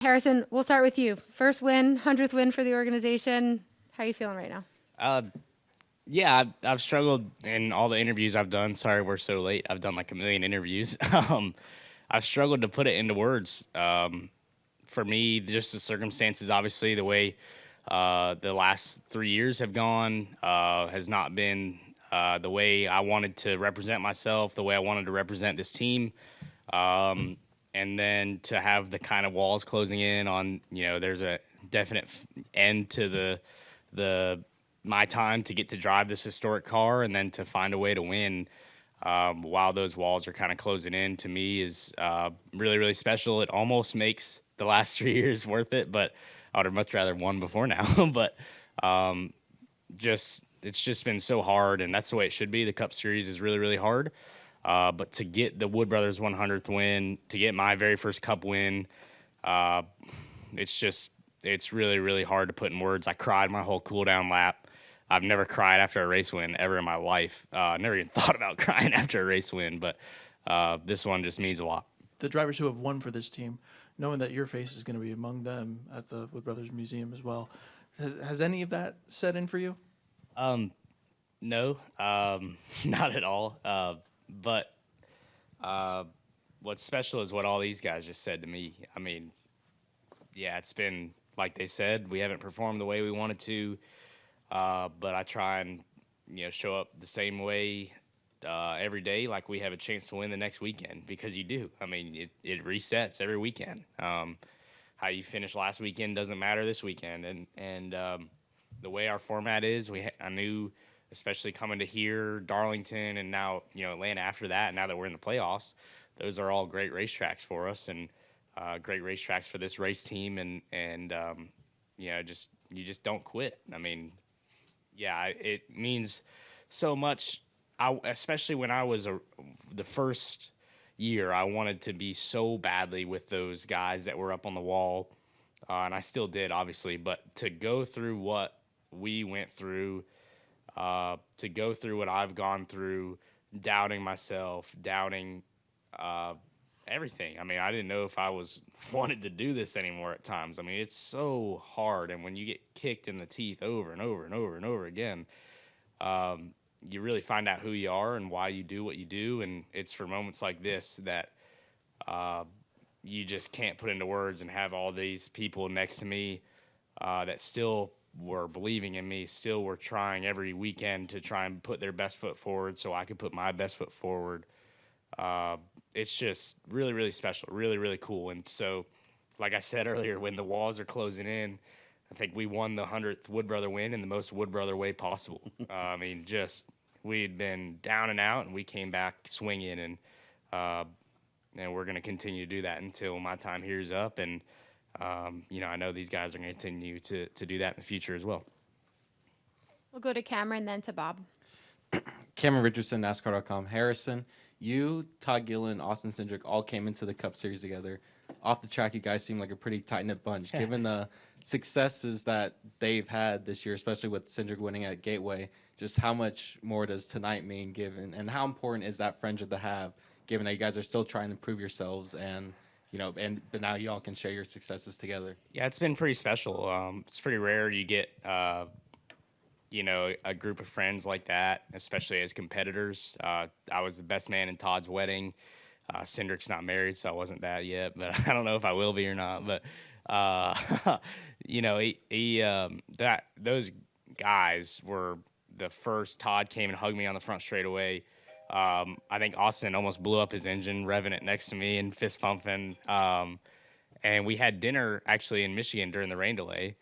Harrison, we'll start with you. First win, 100th win for the organization. How are you feeling right now? Uh, yeah, I've struggled in all the interviews I've done. Sorry, we're so late. I've done like a million interviews. I've struggled to put it into words. For me, just the circumstances, obviously, the way the last 3 years have gone has not been the way I wanted to represent myself, the way I wanted to represent this team. And then to have the kind of walls closing in on, there's a definite end to the my time to get to drive this historic car and then to find a way to win while those walls are kind of closing in to me is really, really special. It almost makes the last 3 years worth it, but I would have much rather won before now. But it's just been so hard, and that's the way it should be. The Cup Series is really, really hard. But to get the Wood Brothers 100th win, to get my very first Cup win, uh, it's really, really hard to put in words. I cried my whole cool down lap. I've never cried after a race win ever in my life. Never even thought about crying after a race win, but this one just means a lot. The drivers who have won for this team, knowing that your face is going to be among them at the Wood Brothers Museum as well, has any of that set in for you? No, not at all. But what's special is what all these guys just said to me. I mean, yeah, it's been like they said, we haven't performed the way we wanted to, but I try and show up the same way every day, like we have a chance to win the next weekend, because you do. I mean, it resets every weekend. How you finish last weekend doesn't matter this weekend, and the way our format is, I knew, especially coming to here, Darlington, and now Atlanta after that. Now that we're in the playoffs, those are all great racetracks for us, and great racetracks for this race team, and you just don't quit. I mean, yeah, it means so much. Especially when I was the first year, I wanted to be so badly with those guys that were up on the wall, and I still did, obviously. But to go through what we went through, to go through what I've gone through, doubting myself, doubting everything. I mean, I didn't know if I wanted to do this anymore at times. I mean, it's so hard, and when you get kicked in the teeth over and over and over and over again, you really find out who you are and why you do what you do. And it's for moments like this that you just can't put into words, and have all these people next to me that still were believing in me, still were trying every weekend to try and put their best foot forward so I could put my best foot forward. It's just really, really special, really, really cool. And so, like I said earlier, when the walls are closing in, I think we won the 100th Wood Brother win in the most Wood Brother way possible. I mean, we had been down and out, and we came back swinging, and we're going to continue to do that until my time here is up. And, I know these guys are going to continue to do that in the future as well. We'll go to Cameron, then to Bob. Cameron Richardson, NASCAR.com. Harrison, you, Todd Gillen, Austin Cindric all came into the Cup Series together. Off the track, you guys seem like a pretty tight-knit bunch. Given the successes that they've had this year, especially with Cindric winning at Gateway, just how much more does tonight mean, given, and how important is that friendship to have, given that you guys are still trying to prove yourselves, and but now you all can share your successes together? Yeah, it's been pretty special. It's pretty rare you get a group of friends like that, especially as competitors. I was the best man in Todd's wedding. Cindric's not married, so I wasn't that yet, but I don't know if I will be or not. But those guys were the first. Todd came and hugged me on the front straightaway. I think Austin almost blew up his engine, revving it next to me and fist pumping. And we had dinner actually in Michigan during the rain delay.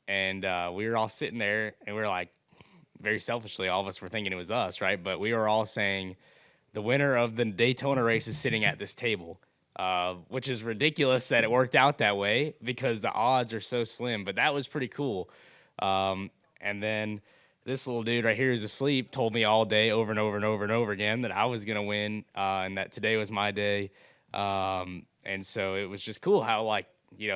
And we were all sitting there, and we were like, very selfishly, all of us were thinking it was us, right? But we were all saying, the winner of the Daytona race is sitting at this table, which is ridiculous that it worked out that way because the odds are so slim. But that was pretty cool. And then this little dude right here who's asleep told me all day over and over and over and over again that I was going to win and that today was my day. And so it was just cool how, like,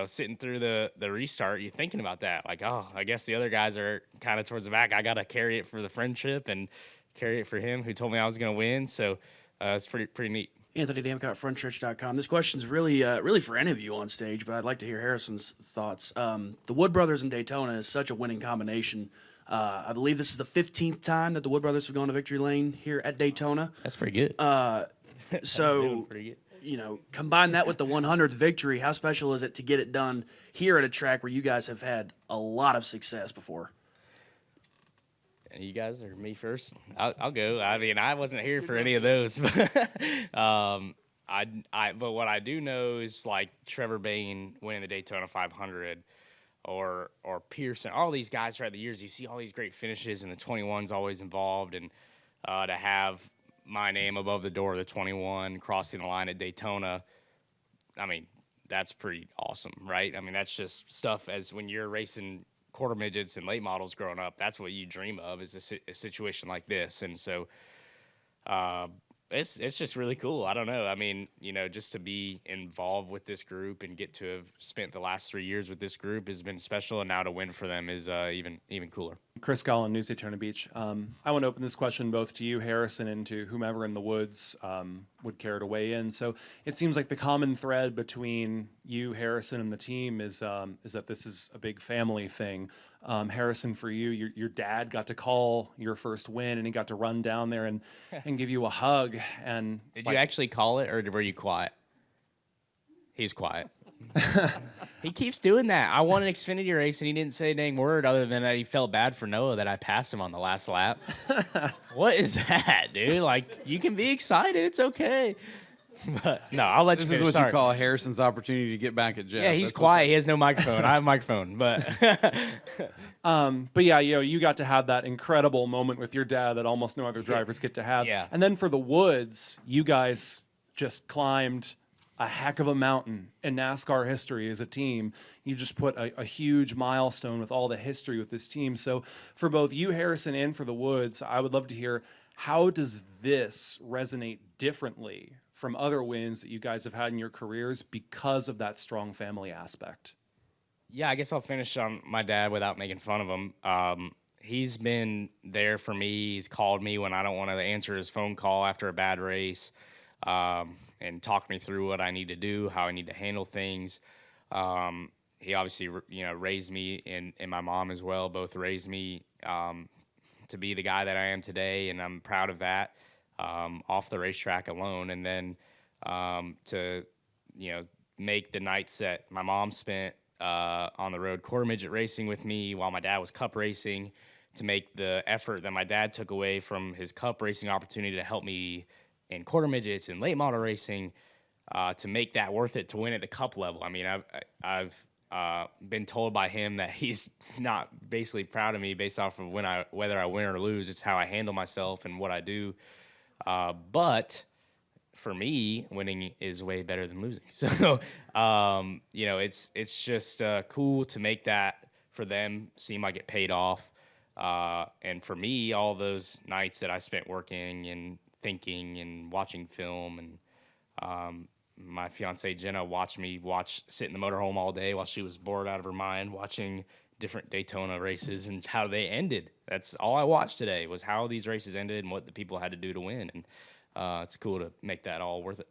sitting through the restart, you're thinking about that. Like, oh, I guess the other guys are kind of towards the back. I got to carry it for the friendship and carry it for him who told me I was going to win. So it's pretty neat. Anthony Damcott, frontstretch.com. This question's really, really for any of you on stage, but I'd like to hear Harrison's thoughts. The Wood Brothers and Daytona is such a winning combination. I believe this is the 15th time that the Wood Brothers have gone to victory lane here at Daytona. That's pretty good. So, pretty good. you know, combine that with the 100th victory. How special is it to get it done here at a track where you guys have had a lot of success before? You guys or me first? I'll go. I mean, I wasn't here for any of those, but but what I do know is like Trevor Bain winning the Daytona 500, or Pearson. All these guys throughout the years, you see all these great finishes, and the 21's always involved, and to have my name above the door of the 21 crossing the line at Daytona, I mean, that's pretty awesome, right? I mean, that's just stuff as when you're racing quarter midgets and late models growing up, that's what you dream of, is a situation like this. And so it's just really cool. I don't know. I mean, you know, just to be involved with this group and get to have spent the last 3 years with this group has been special, and now to win for them is even cooler. Chris Gollin, News Daytona Beach. I want to open this question both to you, Harrison, and to whomever in the woods would care to weigh in. So it seems like the common thread between you, Harrison, and the team is that this is a big family thing. Harrison, for you, your dad got to call your first win, and he got to run down there and give you a hug. And Did you actually call it, or were you quiet? He's quiet. He keeps doing that. I won an Xfinity race, and he didn't say a dang word other than that he felt bad for Noah that I passed him on the last lap. What is that, dude? Like, you can be excited. It's okay. But no, I'll let you This is finish. what Sorry. you call Harrison's opportunity to get back at Jeff. Yeah, he's That's quiet. He has no microphone. I have a microphone, but But yeah, you know, you got to have that incredible moment with your dad that almost no other drivers get to have. Yeah. And then for the Woods, you guys just climbed a heck of a mountain in NASCAR history as a team. You just put a huge milestone with all the history with this team. So for both you, Harrison, and for the Woods, I would love to hear, how does this resonate differently from other wins that you guys have had in your careers because of that strong family aspect? yeah, I guess I'll finish on my dad without making fun of him. He's been there for me. He's called me when I don't want to answer his phone call after a bad race, and talked me through what I need to do, how I need to handle things. He obviously, raised me, and my mom as well. Both raised me to be the guy that I am today, and I'm proud of that. Off the racetrack alone, and then to make the nights that my mom spent on the road quarter midget racing with me while my dad was cup racing, to make the effort that my dad took away from his cup racing opportunity to help me in quarter midgets and late model racing, to make that worth it to win at the cup level. I mean, I've been told by him that he's not basically proud of me based off of whether I win or lose. It's how I handle myself and what I do. But for me, winning is way better than losing. So, it's just cool to make that for them seem like it paid off. And for me, all those nights that I spent working and thinking and watching film, and my fiance Jenna watched me sit in the motorhome all day while she was bored out of her mind watching different Daytona races and how they ended. That's all I watched today, was how these races ended and what the people had to do to win. And it's cool to make that all worth it.